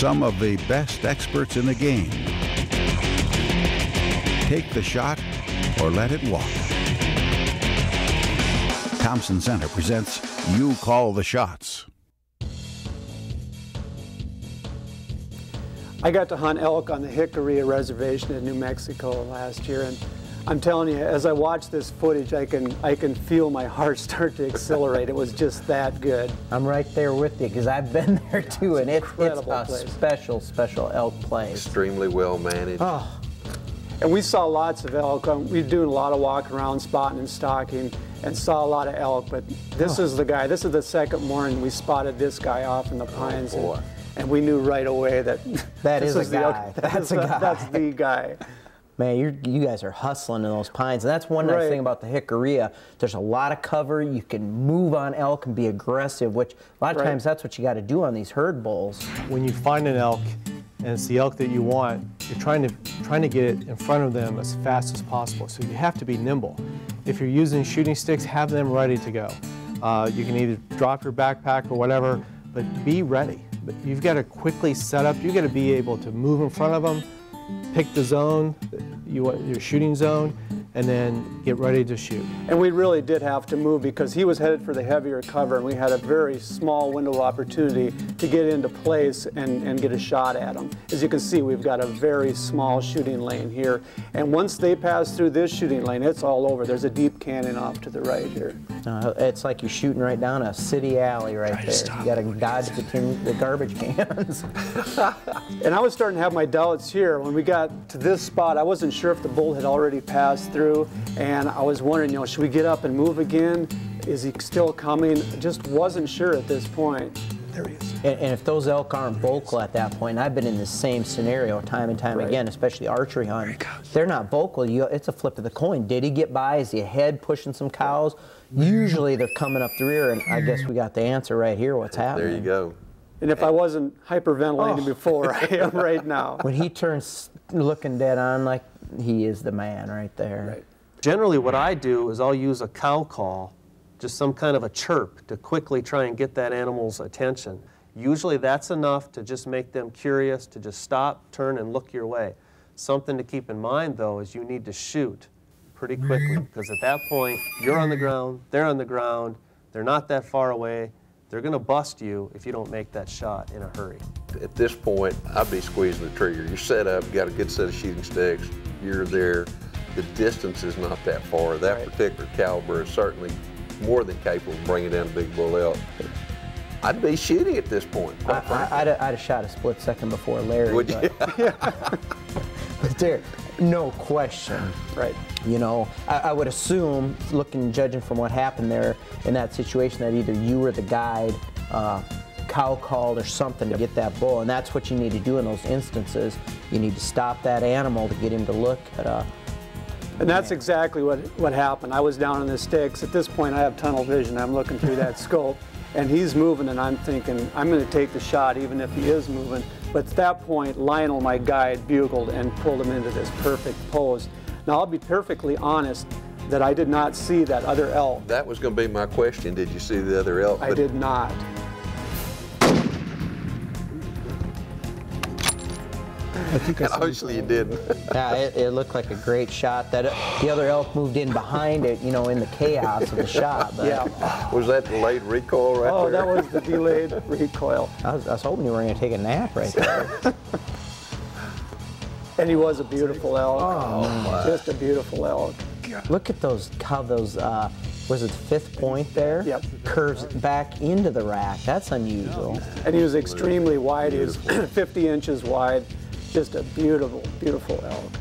Some of the best experts in the game. Take the shot or let it walk. Thompson Center presents You Call the Shots. I got to hunt elk on the Jicarilla Reservation in New Mexico last year, and I'm telling you, as I watch this footage, I can feel my heart start to accelerate. It was just that good. I'm right there with you because I've been there too, and it's a place. special elk place. Extremely well managed. Oh. And we saw lots of elk. We were doing a lot of walking around, spotting and stalking, and saw a lot of elk. But this is the guy. This is the second morning we spotted this guy off in the pines. Oh, boy. And we knew right away that that is a guy. That's a guy. That's the guy. Man, you guys are hustling in those pines. And that's one nice thing about the Jicarilla. There's a lot of cover. You can move on elk and be aggressive, which a lot of times that's what you got to do on these herd bulls. When you find an elk and it's the elk that you want, you're trying to get it in front of them as fast as possible. So you have to be nimble. If you're using shooting sticks, have them ready to go. You can either drop your backpack or whatever, but be ready. But you've got to quickly set up. You've got to be able to move in front of them, pick the zone, your shooting zone, and then get ready to shoot. And we really did have to move because he was headed for the heavier cover, and we had a very small window of opportunity to get into place and get a shot at him. As you can see, we've got a very small shooting lane here, and once they pass through this shooting lane, it's all over. There's a deep canyon off to the right here. It's like you're shooting right down a city alley right there. You got to dodge the garbage cans. And I was starting to have my doubts here. When we got to this spot, I wasn't sure if the bull had already passed through, and I was wondering, should we get up and move again? Is he still coming? I just wasn't sure at this point. There he is. And if those elk aren't vocal at that point, and I've been in the same scenario time and time again, especially archery hunting, they're not vocal. It's a flip of the coin. Did he get by? Is he ahead pushing some cows? Usually they're coming up the rear, and I guess we got the answer right here, what's happening. There you go. And if I wasn't hyperventilating before, I am right now. When he turns looking dead on, like, he is the man right there. Right. Generally what I do is I'll use a cow call, just some kind of a chirp to quickly try and get that animal's attention. Usually that's enough to just make them curious, to just stop, turn, and look your way. Something to keep in mind, though, is you need to shoot pretty quickly, because at that point, you're on the ground, they're on the ground, they're not that far away. They're going to bust you if you don't make that shot in a hurry. At this point, I'd be squeezing the trigger. You're set up, got a good set of shooting sticks, you're there. The distance is not that far. That particular caliber is certainly more than capable of bringing down a big bull elk. I'd be shooting at this point. I'd have shot a split second before Larry. Would you? But there, no question. Right. I would assume, judging from what happened there in that situation, that either you were the guide, cow called or something to get that bull, and that's what you need to do in those instances. You need to stop that animal to get him to look at And that's exactly what happened. I was down in the sticks. At this point, I have tunnel vision. I'm looking through that scope, and he's moving, and I'm thinking, I'm going to take the shot even if he is moving. But at that point, Lionel, my guide, bugled and pulled him into this perfect pose. Now, I'll be perfectly honest that I did not see that other elk. That was going to be my question. Did you see the other elk? I did not. Obviously you didn't. Yeah, it looked like a great shot. That the other elk moved in behind it, in the chaos of the shot. But Yeah. Was that delayed recoil right there? Oh, that was the delayed recoil. I was hoping you were going to take a nap right there. And he was a beautiful elk. Oh, just a beautiful elk. Look at how those, was it the fifth point there? Yep. Curves back into the rack. That's unusual. And he was extremely wide. He was 50 inches wide. Just a beautiful, beautiful elk.